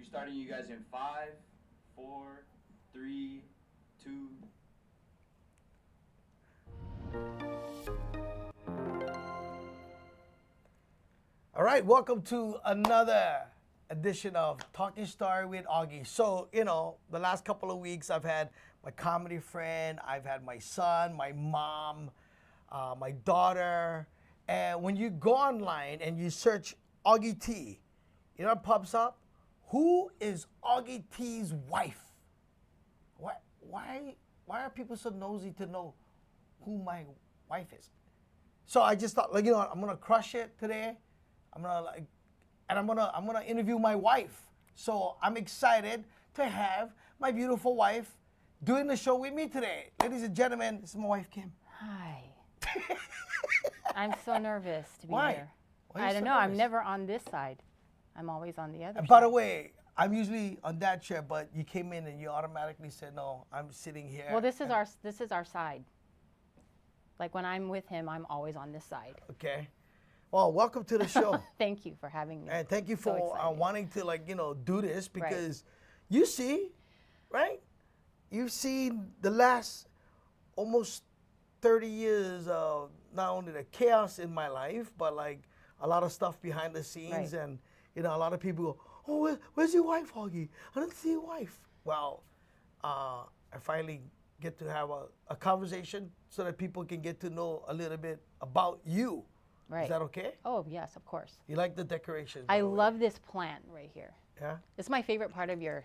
We're starting you guys in 5, 4, 3, 2. All right, welcome to another edition of Talking Story with Augie. So, the last couple of weeks I've had my comedy friend, I've had my son, my mom, my daughter. And when you go online and you search Augie T, you know what pops up? Who is Augie T's wife? Why are people so nosy to know who my wife is? So I just thought, I'm gonna crush it today. I'm gonna interview my wife. So I'm excited to have my beautiful wife doing the show with me today. Ladies and gentlemen, this is my wife, Kim. Hi. I'm so nervous to be Why? here. Why are you I don't so know. I'm nervous? never on this side. I'm always on the other And side. by the way, I'm usually on that chair, but you came in and you automatically said, no, I'm sitting here. Well, this is our side. Like when I'm with him, I'm always on this side. Okay. Well, welcome to the show. Thank you for having me. And thank you So for excited. wanting to do this because you see, right? You've seen the last almost 30 years of not only the chaos in my life, but like a lot of stuff behind the scenes. Right. And, a lot of people go, oh, where's your wife, Augie? I didn't see your wife. Well, I finally get to have a conversation so that people can get to know a little bit about you. Right. Is that okay? Oh, yes, of course. You like the decorations? by I the way? love this plant right here. Yeah? It's my favorite part of your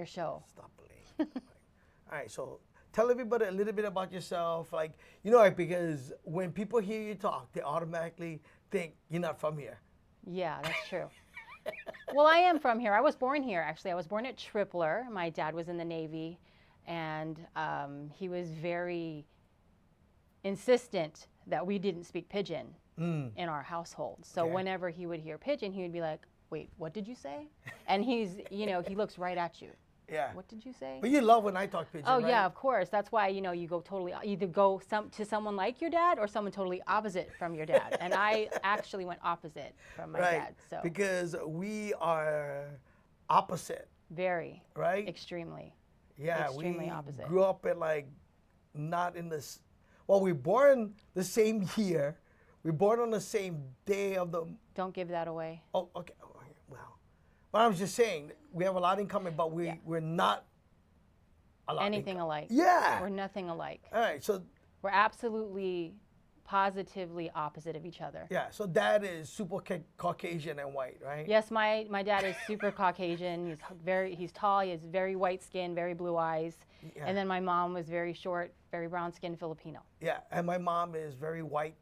show. Stop playing. All right, so tell everybody a little bit about yourself. Because when people hear you talk, they automatically think you're not from here. Yeah, that's true. Well, I am from here. I was born here, actually. I was born at Tripler. My dad was in the Navy, and he was very insistent that we didn't speak pidgin in our household. So Okay. whenever he would hear pidgin, he would be like, wait, what did you say? And he's, he looks right at you. Yeah. What did you say? But you love when I talk pidgin, Oh, right? yeah, of course. That's why, you go totally, either go to someone like your dad or someone totally opposite from your dad. And I actually went opposite from my Right. dad. So Because we are opposite, very, right? extremely. Yeah, extremely we opposite. grew up at not in this. Well, we born the same year. We born on the same day of the. Don't give that away. Oh, okay. Well, but I was just saying we have a lot in common, but we're not a lot. Anything alike. Yeah. We're nothing alike. All right. So We're absolutely, positively opposite of each other. yeah. So dad is super Caucasian and white, right? Yes, my dad is super Caucasian. He's tall. He has very white skin, very blue eyes. Yeah. And then my mom was very short, very brown skin Filipino. Yeah. And my mom is very white,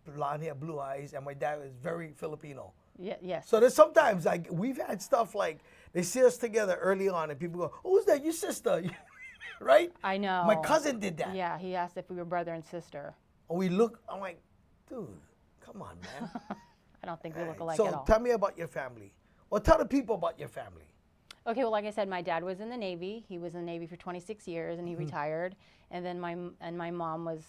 blonde hair, blue eyes, and my dad is very Filipino. Yes. So there's sometimes we've had stuff like they see us together early on, and people go, "Oh, who's that? Your sister?" Right? I know. My cousin did that. Yeah, he asked if we were brother and sister. And we look. I'm like, dude, come on, man. I don't think we look alike So at all. tell me about your family. Well, tell the people about your family. Okay, well, like I said, my dad was in the Navy. He was in the Navy for 26 years, and he retired. And then my mom was,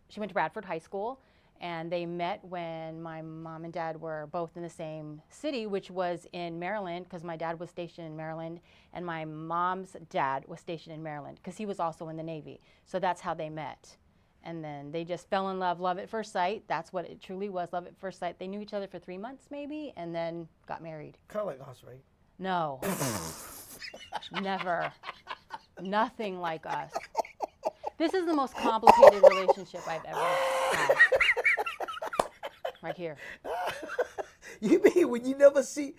she went to Bradford High School, and they met when my mom and dad were both in the same city, which was in Maryland, because my dad was stationed in Maryland, and my mom's dad was stationed in Maryland, because he was also in the Navy. So that's how they met. And then they just fell in love at first sight. That's what it truly was, love at first sight. They knew each other for 3 months, maybe, and then got married. Kind of like us, right? No. Never. Nothing like us. This is the most complicated relationship I've ever had. Right here. You mean when you never see,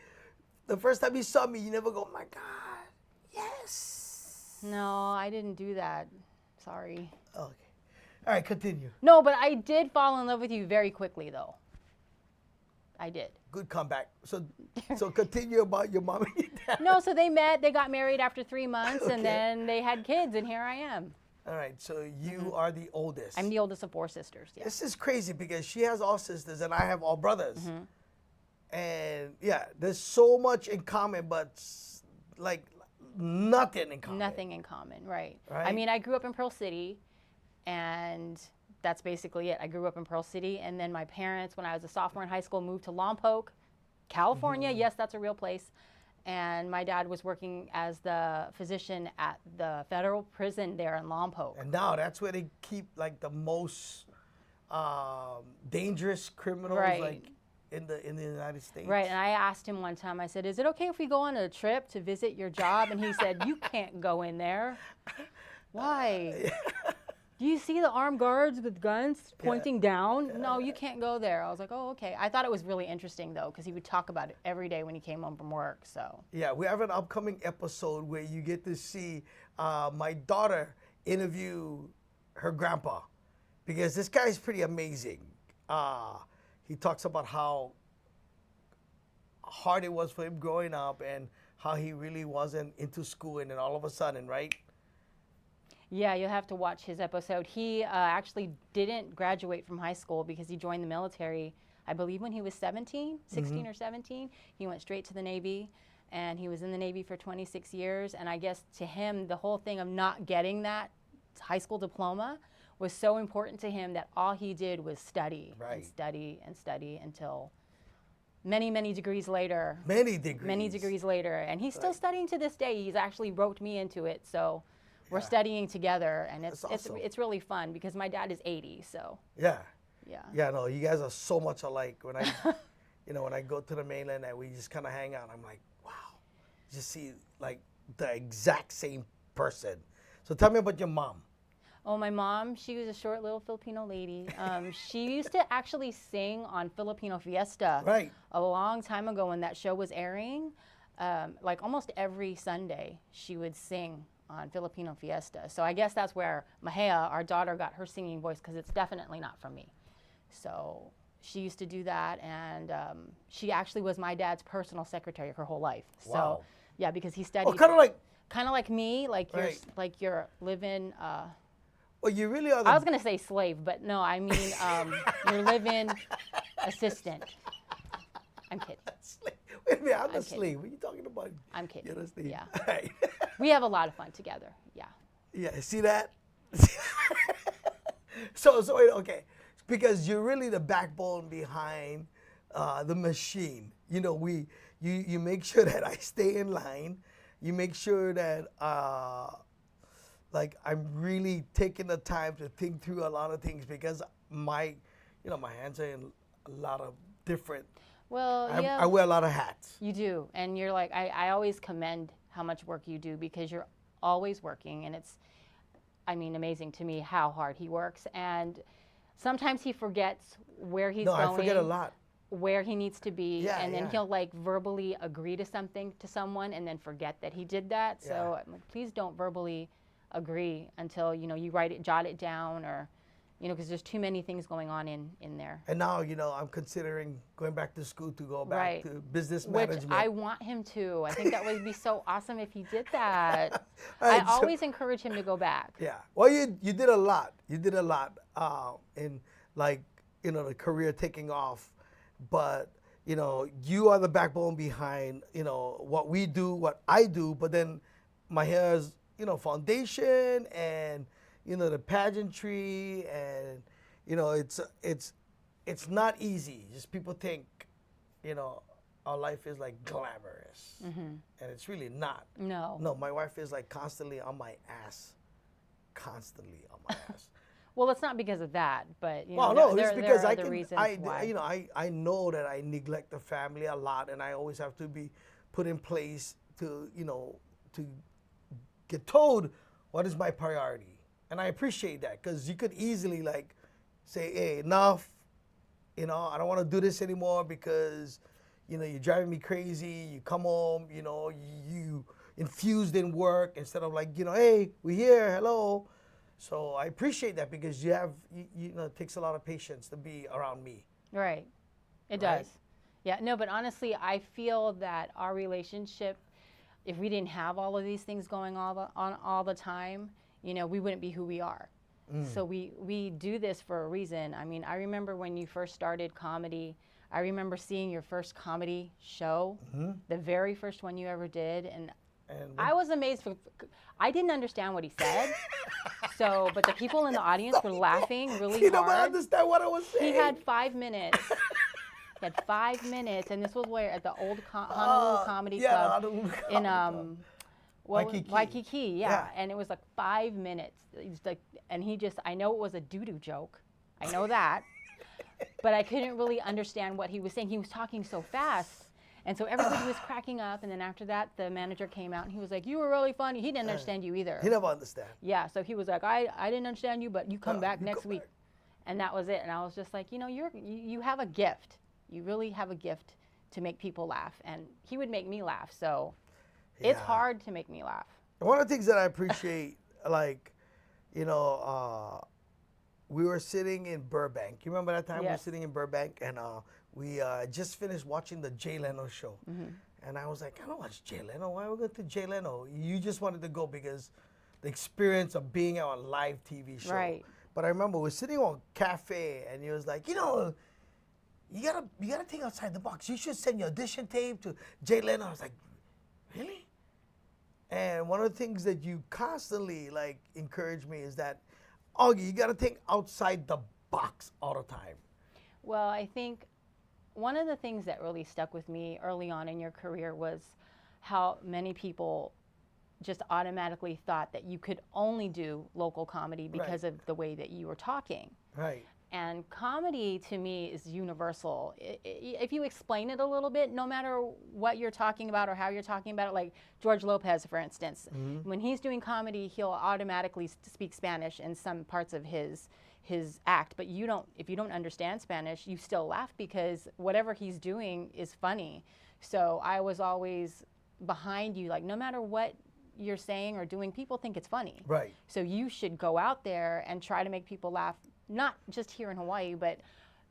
the first time you saw me, you never go, my God, yes. No, I didn't do that. Sorry. Okay. All right, continue. No, but I did fall in love with you very quickly, though. I did. Good comeback. So continue about your mom and your dad. No, so they met, they got married after 3 months, Okay. and then they had kids, and here I am. All right, so you are the oldest. I'm the oldest of 4 sisters. Yeah. This is crazy because she has all sisters and I have all brothers. And yeah, there's so much in common, but like nothing in common. Nothing in common, right. I Right? mean, I grew up in Pearl City, and that's basically it. I grew up in Pearl City, and then my parents, when I was a sophomore in high school, moved to Lompoc, California. Yes, that's a real place. and my dad was working as the physician at the federal prison there in Lompoc. And now that's where they keep like the most dangerous criminals, Right. like in the United States. Right, and I asked him one time, I said, is it okay if we go on a trip to visit your job? And he said, you can't go in there. Why? Do you see the armed guards with guns pointing down? No, you can't go there. I was like, oh, okay. I thought it was really interesting, though, because he would talk about it every day when he came home from work, so. Yeah, we have an upcoming episode where you get to see my daughter interview her grandpa, because this guy is pretty amazing. He talks about how hard it was for him growing up and how he really wasn't into school, and then all of a sudden, right? Yeah, you'll have to watch his episode. He actually didn't graduate from high school because he joined the military, I believe, when he was 16 or 17. He went straight to the Navy, and he was in the Navy for 26 years. And I guess to him, the whole thing of not getting that high school diploma was so important to him that all he did was study and study and study until many, many degrees later. Many degrees. Many degrees later. And he's still studying to this day. He's actually roped me into it, so. We're studying together, and it's really fun because my dad is 80, so. Yeah. Yeah. Yeah, no, you guys are so much alike. When I, when I go to the mainland and we just kind of hang out, I'm like, wow, just see like the exact same person. So tell me about your mom. Oh, my mom, she was a short little Filipino lady. She used to actually sing on Filipino Fiesta a long time ago when that show was airing. Like almost every Sunday, she would sing on Filipino Fiesta. So I guess that's where Mahea, our daughter, got her singing voice, because it's definitely not from me. So she used to do that, and she actually was my dad's personal secretary her whole life. Wow. So yeah, because he studied. Oh, kind of like me, like you're living. Well, you really are. I was gonna say slave, but no, I mean your live-in assistant. I'm kidding. Wait a minute, I'm the slave. What are you talking about? I'm kidding. You're the slave. Yeah. All right. We have a lot of fun together. Yeah. Yeah, see that? so wait, okay. Because you're really the backbone behind the machine. You make sure that I stay in line. You make sure that like I'm really taking the time to think through a lot of things, because my hands are in a lot of different. Well, I wear a lot of hats. You do, and you're like, I always commend how much work you do, because you're always working, and it's, I mean, amazing to me how hard he works. And sometimes he forgets where he's going. No, I forget a lot. Where he needs to be, and then he'll like verbally agree to something to someone and then forget that he did that. So I'm like, please don't verbally agree until you write it, jot it down, or because there's too many things going on in there. And now, I'm considering going back to school to go back to business management. Which I want him to. I think that would be so awesome if he did that. I always encourage him to go back. Yeah. Well, you did a lot. You did a lot in the career taking off. But, you are the backbone behind, what we do, what I do. But then my hair's, foundation and, the pageantry, and it's not easy. Just people think, our life is like glamorous, and it's really not. No, my wife is like constantly on my ass. Well, it's not because of that, but it's because there are other reasons why. I know that I neglect the family a lot, and I always have to be put in place to to get told what is my priority. And I appreciate that, because you could easily like say, hey, enough, I don't want to do this anymore because, you're driving me crazy. You come home, you infused in work instead of like, hey, we're here, hello. So I appreciate that, because it takes a lot of patience to be around me. Right. It does. Yeah, no, but honestly, I feel that our relationship, if we didn't have all of these things going on all the time, we wouldn't be who we are. So we do this for a reason. I mean, I remember when you first started comedy. I remember seeing your first comedy show, the very first one you ever did, and I was amazed. I didn't understand what he said. But the people in the audience were laughing really hard. You don't understand what I was saying. He had 5 minutes He had 5 minutes, and this was where at the old Honolulu Comedy Club in Waikiki, yeah. And it was like 5 minutes. It's like, and he just, I know it was a doo-doo joke. I know that. But I couldn't really understand what he was saying. He was talking so fast. And so everybody was cracking up. And then after that, the manager came out and he was like, you were really funny. He didn't understand you either. He never understand. Yeah, so he was like, I didn't understand you, but you come back next week. And that was it. And I was just like, you know, you have a gift. You really have a gift to make people laugh. And he would make me laugh. So it's hard to make me laugh. One of the things that I appreciate, like, you know, we were sitting in Burbank. You remember that time we were sitting in Burbank and we just finished watching the Jay Leno show. And I was like, I don't watch Jay Leno. Why are we going to Jay Leno? You just wanted to go because the experience of being on a live TV show. Right. But I remember we were sitting on cafe and he was like, you know, you gotta think outside the box. You should send your audition tape to Jay Leno. I was like, really? And one of the things that you constantly like encourage me is that, Augie, you gotta think outside the box all the time. Well, I think one of the things that really stuck with me early on in your career was how many people just automatically thought that you could only do local comedy because of the way that you were talking. Right. And comedy to me is universal. If you explain it a little bit, no matter what you're talking about or how you're talking about it, like George Lopez, for instance, when he's doing comedy, he'll automatically speak Spanish in some parts of his act. But you don't, if you don't understand Spanish, you still laugh because whatever he's doing is funny. So I was always behind you, like no matter what you're saying or doing, people think it's funny. Right. So you should go out there and try to make people laugh. Not just here in Hawaii, but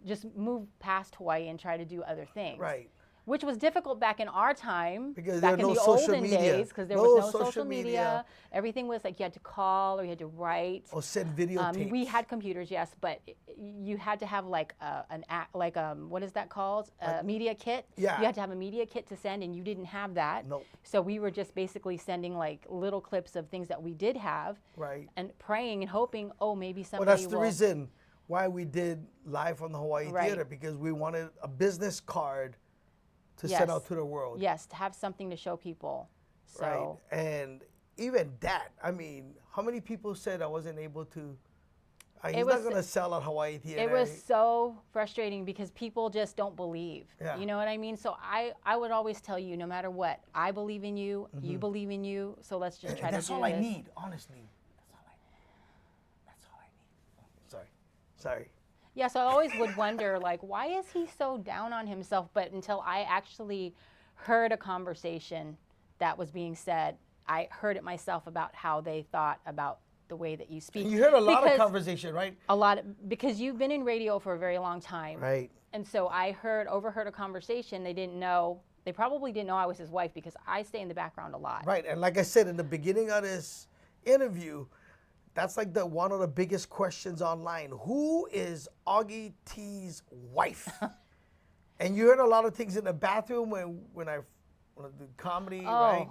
just move past Hawaii and try to do other things. Right. Which was difficult back in our time, because back in no the social olden media. days, because there was no social media. Everything was like you had to call or you had to write. Or send videotapes. We had computers, yes, but you had to have like what is that called? A media kit. Yeah. You had to have a media kit to send, and you didn't have that. Nope. So we were just basically sending like little clips of things that we did have. Right. And praying and hoping, oh, maybe somebody Well, that's the will. reason why we did Live from the Hawaii Theater, because we wanted a business card to send out to the world. Yes, to have something to show people. So. Right. And even that, I mean, how many people said I wasn't able to, he's not going to sell at Hawaii Theater. It was so frustrating because people just don't believe. Yeah. You know what I mean? So I would always tell you, no matter what, I believe in you, you believe in you, so let's just try to do this. That's all I need, honestly. That's all I need. Sorry. Yeah, so I always would wonder, like, why is he so down on himself? But until I actually heard a conversation that was being said, I heard it myself about how they thought about the way that you speak. You heard a lot of conversation, right? A lot, because you've been in radio for a very long time. Right. And so I overheard a conversation. They probably didn't know I was his wife because I stay in the background a lot. Right, and like I said in the beginning of this interview, that's like one of the biggest questions online. Who is Augie T's wife? And you heard a lot of things in the bathroom when I did comedy, right?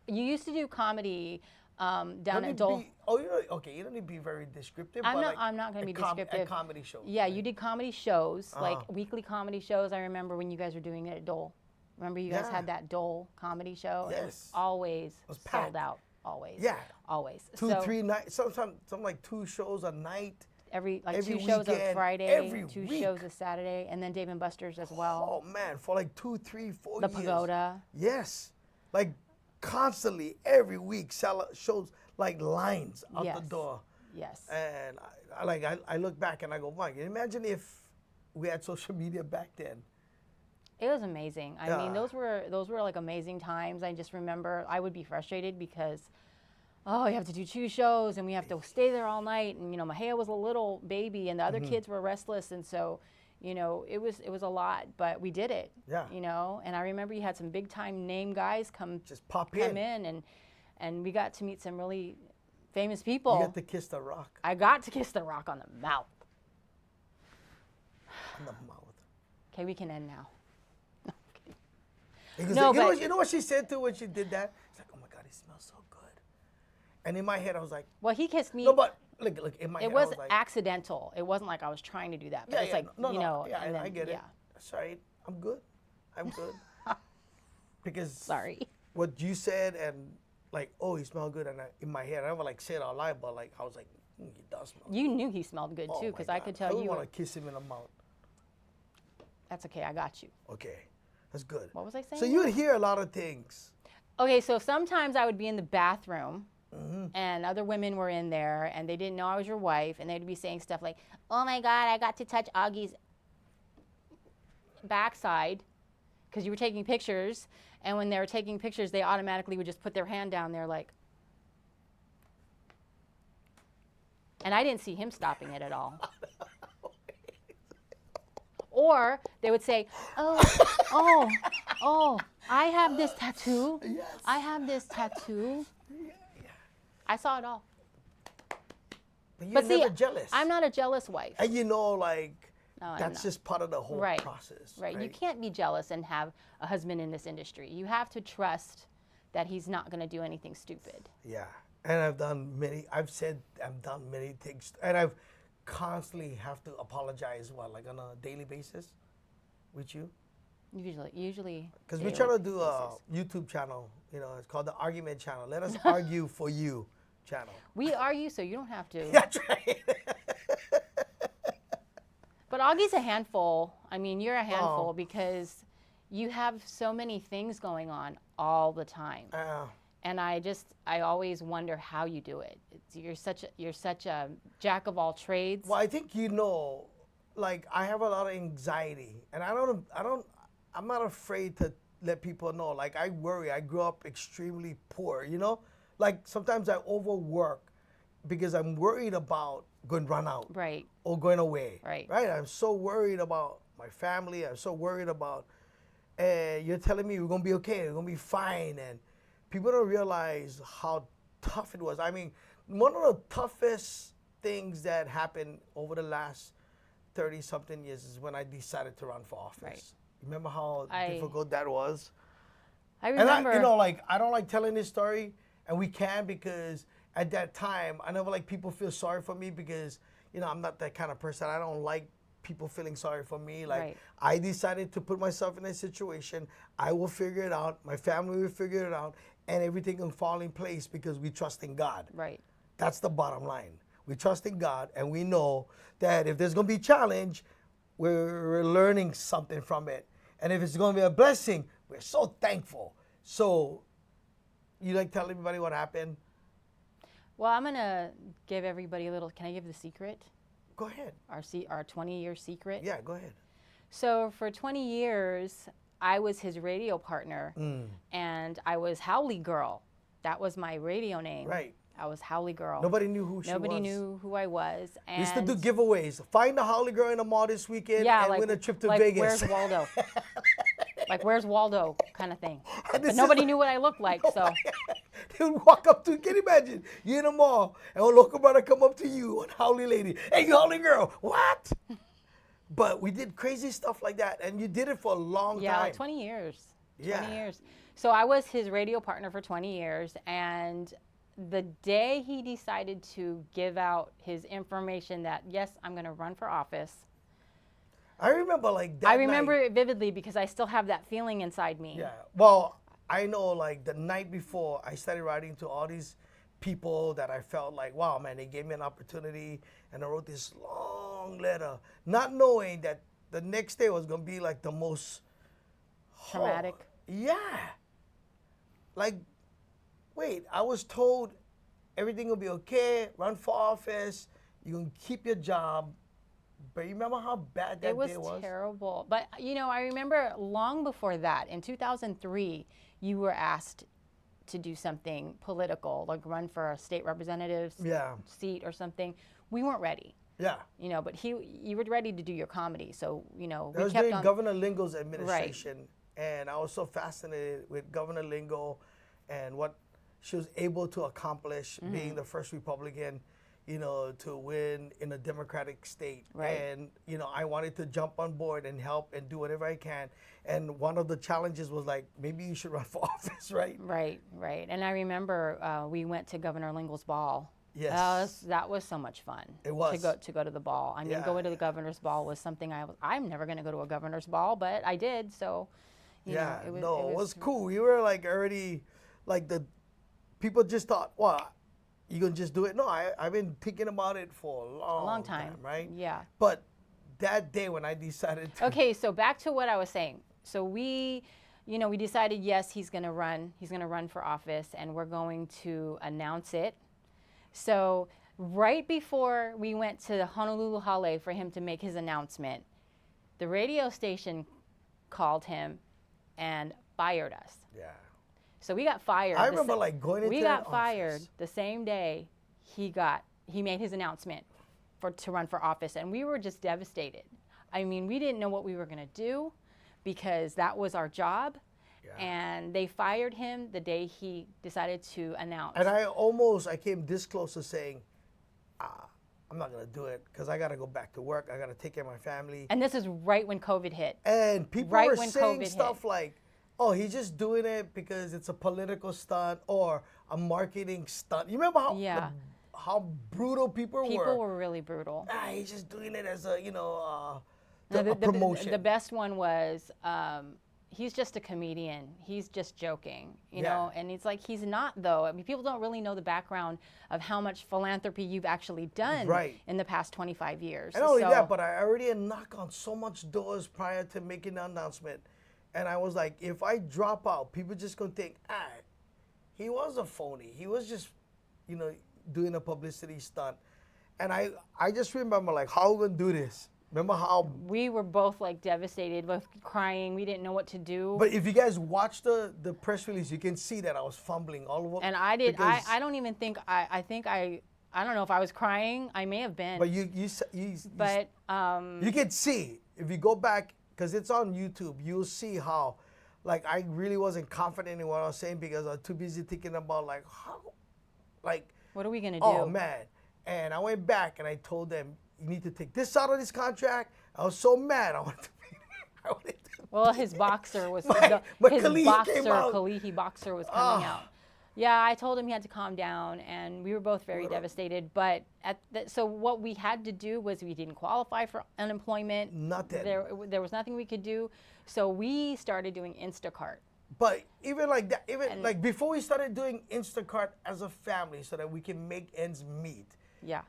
You used to do comedy down at Dole. You don't need to be very descriptive. I'm not going to be descriptive. At comedy shows. Yeah, right? You did comedy shows, like weekly comedy shows. I remember when you guys were doing it at Dole. Remember you guys had that Dole comedy show? Yes. It was always sold out. Always. Yeah. Always. 2-3 nights. Sometimes like 2 shows a night. Every 2 weekend, shows on Friday, 2 week. shows a Saturday, and then Dave and Buster's as well. Oh man, for like 2, 3, 4 The years. Pagoda. Yes, like constantly every week shows like lines out the door. Yes. And I look back and I go, Mike, imagine if we had social media back then. It was amazing. I mean, those were like amazing times. I just remember I would be frustrated because, you have to do 2 shows and we have to stay there all night. And Mahea was a little baby and the other kids were restless, and so, it was a lot, but we did it. Yeah. And I remember you had some big time name guys come in and we got to meet some really famous people. You got to kiss the rock. I got to kiss the rock on the mouth. On the mouth. Okay, we can end now. Because you know what she said too when she did that? It's like, oh my God, he smells so good. And in my head, I was like, well, he kissed me. No, but look in my head, it was I was like, accidental. It wasn't like I was trying to do that. But it's like, I get it. Yeah. That's all right. I'm good. I'm good. Because Sorry. what you said and like, oh, he smelled good, and in my head, I never like say it out loud, but like I was like, he does smell. You knew he smelled good Oh too, my because I God. could I tell would you. want to kiss him in the mouth. That's okay. I got you. Okay, that's good. What was I saying? So you would hear a lot of things. Okay, so sometimes I would be in the bathroom and other women were in there and they didn't know I was your wife and they'd be saying stuff like, oh my God, I got to touch Augie's backside because you were taking pictures. And when they were taking pictures, they automatically would just put their hand down there like. And I didn't see him stopping it at all. Or they would say, oh, I have this tattoo. Yes. I have this tattoo. I saw it all. But you're But see, never jealous. I'm not a jealous wife. And you know, like, No, I'm that's not. just part of the whole Right. process. Right. You can't be jealous and have a husband in this industry. You have to trust that he's not going to do anything stupid. Yeah. And I've done I've done many things. And I've constantly have to apologize, like on a daily basis with you? Usually. Because we're daily trying to do basis. a YouTube channel, it's called the Argument Channel. Let us argue for you channel. We argue, so you don't have to. That's right. But Augie's a handful. I mean, you're a handful because you have so many things going on all the time. And I always wonder how you do it. You're such a jack of all trades. Well, I think like I have a lot of anxiety, and I'm not afraid to let people know. Like I worry. I grew up extremely poor, Like sometimes I overwork because I'm worried about going run out. Right. Or going away. Right. Right? I'm so worried about my family. I'm so worried about, you're telling me we're going to be okay. We're going to be fine. And people don't realize how tough it was. I mean, one of the toughest things that happened over the last 30-something years is when I decided to run for office. Right. Remember how difficult that was? I remember. And I don't like telling this story, and we can because at that time, I never like people feel sorry for me because, I'm not that kind of person. I don't like people feeling sorry for me. Like, Right. I decided to put myself in a situation. I will figure it out. My family will figure it out. And everything will fall in place because we trust in God. Right. That's the bottom line. We trust in God, and we know that if there's going to be a challenge, we're learning something from it. And if it's going to be a blessing, we're so thankful. So, you like tell everybody what happened? Well, I'm gonna give everybody a little. Can I give the secret? Go ahead. Our 20-year secret. Yeah, go ahead. So for 20 years, I was his radio partner, and I was Howley Girl. That was my radio name. Right. I was Howley Girl. Nobody knew who she was. Nobody knew who I was. And We used to do giveaways. Find the Howley girl in the mall this weekend and win a trip to like Vegas. Where's Waldo? Like, where's Waldo kind of thing. And But nobody knew what I looked like, so. They would walk up to, can you imagine? You in the mall, and a local brother come up to you, and Howley lady, hey, you Howley girl, what? But we did crazy stuff like that, and you did it for a long Yeah, time. like 20 years. 20 Yeah. years. So I was his radio partner for 20 years, and the day he decided to give out his information that, yes, I'm going to run for office, I remember like that I remember night. it vividly because I still have that feeling inside me. Yeah. Well, I know like the night before I started writing to all these people that I felt like, wow, man, they gave me an opportunity, and I wrote this long letter, not knowing that the next day was going to be like the most Traumatic. Yeah. Like, wait, I was told everything will be okay, run for office, you can keep your job. But you remember how bad that It was day was? terrible. But, I remember long before that, in 2003, you were asked to do something political, like run for a state representative seat or something. We weren't ready. Yeah. But you were ready to do your comedy. So, we That was kept during on. Governor Lingo's administration. And I was so fascinated with Governor Lingo and what she was able to accomplish being the first Republican, to win in a Democratic state. Right. And, I wanted to jump on board and help and do whatever I can. And one of the challenges was like, maybe you should run for office, right? Right. And I remember we went to Governor Lingo's ball. Yes. That was so much fun. It was. To go to the ball. I mean, Yeah, going to the governor's ball was something I'm never going to go to a governor's ball, but I did. So, you know, it was cool. We were like already, like the people just thought, well, you gonna just do it? No, I've been thinking about it for a long time, right? Yeah. But that day when I decided to, Okay, so back to what I was saying. So we decided, yes, he's going to run for office, and we're going to announce it. So right before we went to Honolulu Hale for him to make his announcement, the radio station called him and fired us. yeah, So we got fired. I remember like going into We that got fired office. the same day he made his announcement to run for office, and we were just devastated. I mean, we didn't know what we were going to do because that was our job. Yeah. And they fired him the day he decided to announce. And I came this close to saying, I'm not gonna do it because I gotta go back to work. I gotta take care of my family. And this is right when COVID hit. And people Right were when saying COVID stuff hit. like, oh, he's just doing it because it's a political stunt or a marketing stunt. You remember how brutal people were? People were really brutal. He's just doing it as a, No, a promotion. The best one was, he's just a comedian. He's just joking, you know? And it's like, he's not, though. I mean, people don't really know the background of how much philanthropy you've actually done in the past 25 years. And not only that, but I already had knocked on so much doors prior to making the announcement. And I was like, if I drop out, people just going to think, he was a phony. He was just, doing a publicity stunt. And I just remember, like, how are we going to do this? Remember how we were both like devastated, both crying. We didn't know what to do. But if you guys watch the press release, you can see that I was fumbling all over. And I did. I don't even think. I don't know if I was crying. I may have been. But you can see if you go back because it's on YouTube. You'll see how, like, I really wasn't confident in what I was saying because I was too busy thinking about like how, like. What are we gonna do? Oh man! And I went back and I told them, you need to take this out of this contract. I was so mad. Well, his boxer was Kalihi boxer was coming out. Yeah, I told him he had to calm down, and we were both very devastated. But so what we had to do was we didn't qualify for unemployment. Nothing. There was nothing we could do. So we started doing Instacart. But even like that, like before we started doing Instacart as a family so that we can make ends meet. Yeah.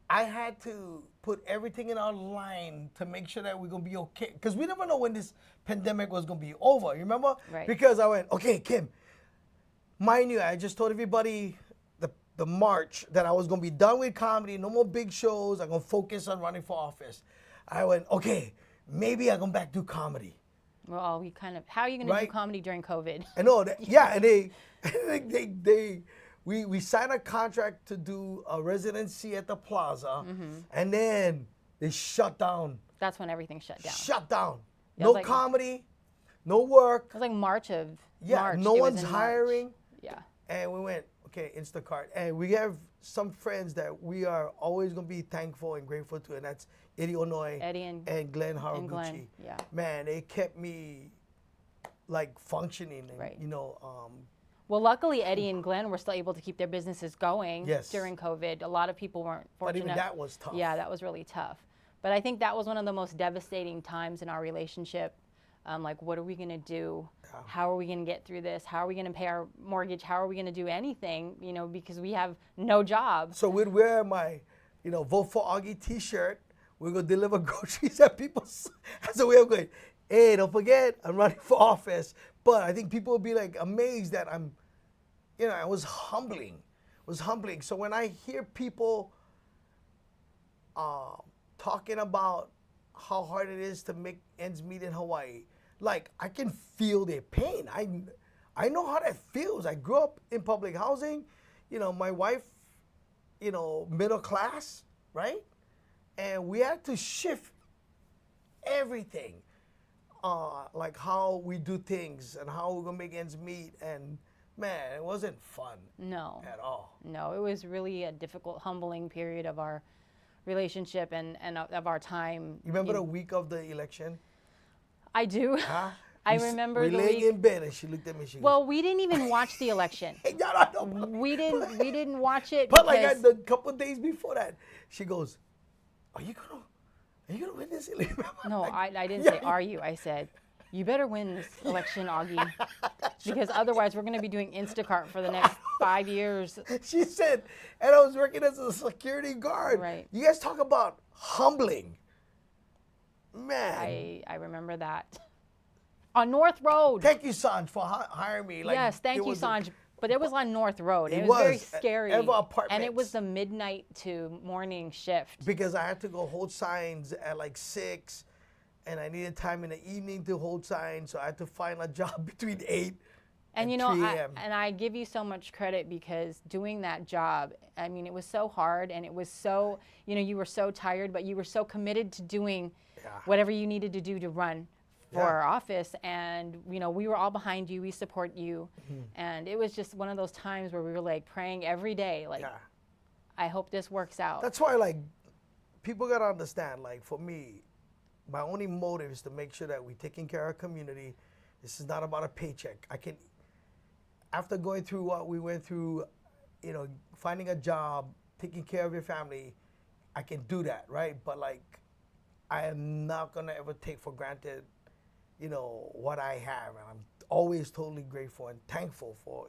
I had to put everything in our line to make sure that we're going to be okay. Because we never know when this pandemic was going to be over. You remember? Right. Because I went, okay, Kim, mind you, I just told everybody the March that I was going to be done with comedy, no more big shows. I'm going to focus on running for office. I went, okay, maybe I come back to comedy. Well, how are you going to do comedy during COVID? I know that, and we signed a contract to do a residency at the Plaza, and then they shut down. That's when everything shut down. Shut down. Yeah, no comedy, no work. It was like March. No one's hiring. Yeah. And we went, okay, Instacart. And we have some friends that we are always going to be thankful and grateful to, and that's Eddie Onoi and Glenn Haraguchi. Yeah. Man, they kept me like functioning and, well, luckily, Eddie and Glenn were still able to keep their businesses going during COVID. A lot of people weren't fortunate. But even that was tough. Yeah, that was really tough. But I think that was one of the most devastating times in our relationship. Like, what are we going to do? Yeah. How are we going to get through this? How are we going to pay our mortgage? How are we going to do anything, because we have no job? So we'd wear my, Vote for Augie t-shirt. We're going to deliver groceries at people's. So we were going, hey, don't forget, I'm running for office. But I think people will be like amazed that it was humbling. It was humbling. So when I hear people talking about how hard it is to make ends meet in Hawaii, like I can feel their pain. I know how that feels. I grew up in public housing. My wife, middle class, right? And we had to shift everything. Like how we do things and how we're gonna make ends meet, and man, it wasn't fun. No. At all. No, it was really a difficult, humbling period of our relationship and of our time. You remember the week of the election? I do. Huh? I remember we the laying week. in bed, and she looked at me. She Well, we didn't even watch the election. goes, no, We didn't watch it But like because the couple days before that, she goes, are you gonna win this election? no, I didn't say are you. I said you better win this election, Augie, because otherwise we're going to be doing Instacart for the next 5 years. She said, and I was working as a security guard. Right. You guys talk about humbling. Man. I remember that. On North Road. Thank you, Sanj, for hiring me. Like, Yes, thank it you, was Sanj. But it was on North Road. It It was very was at scary. Eva And it Apartments. was the midnight to morning shift. because I had to go hold signs at like 6, and I needed time in the evening to hold signs, so I had to find a job between 8 And you 3 know, a.m. I give you so much credit because doing that job, I mean, it was so hard and it was so, you were so tired, but you were so committed to doing whatever you needed to do to run for our office. And, we were all behind you. We support you. And it was just one of those times where we were like praying every day, like, I hope this works out. That's why, like, people got to understand, like, for me, my only motive is to make sure that we're taking care of our community. This is not about a paycheck. After going through what we went through, finding a job, taking care of your family, I can do that, right? But, like, I am not going to ever take for granted, what I have. And I'm always totally grateful and thankful for,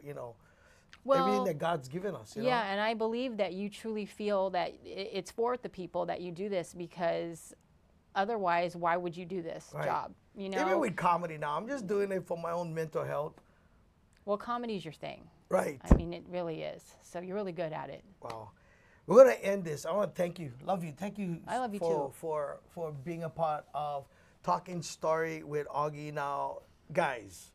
everything that God's given us. Yeah, and I believe that you truly feel that it's for the people that you do this, because otherwise, why would you do this job? Even with comedy now, I'm just doing it for my own mental health. Well, comedy's your thing. Right. I mean, it really is. So you're really good at it. Wow. We're going to end this. I want to thank you. Love you. Thank you. I love you too. For being a part of Talking Story with Augie. Now, guys,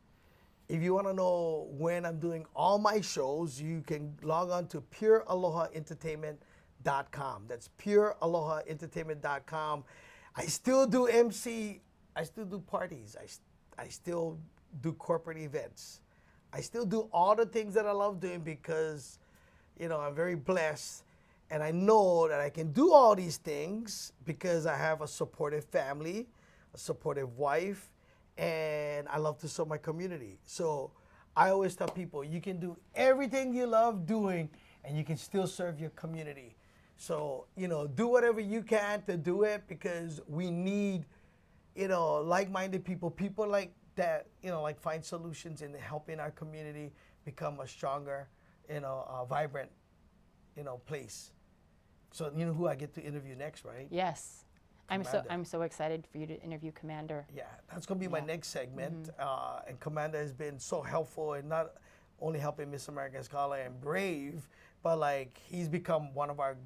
if you want to know when I'm doing all my shows, you can log on to purealohaentertainment.com. That's purealohaentertainment.com. I still do MC. I still do parties. I still do corporate events. I still do all the things that I love doing because, I'm very blessed. And I know that I can do all these things because I have a supportive family, a supportive wife, and I love to serve my community. So I always tell people, you can do everything you love doing and you can still serve your community. So, do whatever you can to do it because we need, like-minded people like that, like find solutions in helping our community become a stronger, vibrant, place. So you know who I get to interview next, right? Yes. Commander. I'm so excited for you to interview Commander. Yeah, that's going to be my next segment. And Commander has been so helpful in not only helping Miss American Scholar and Brave, but like he's become one of our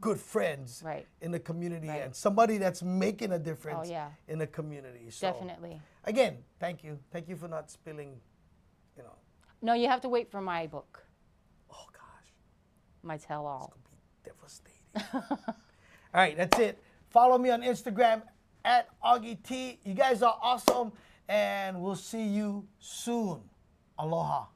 good friends in the community and somebody that's making a difference in the community. So, definitely. Again, thank you. Thank you for not spilling, No, you have to wait for my book. Oh, gosh. My tell-all. It's going to be devastating. All right, that's it. Follow me on Instagram at Augie T. You guys are awesome, and we'll see you soon. Aloha.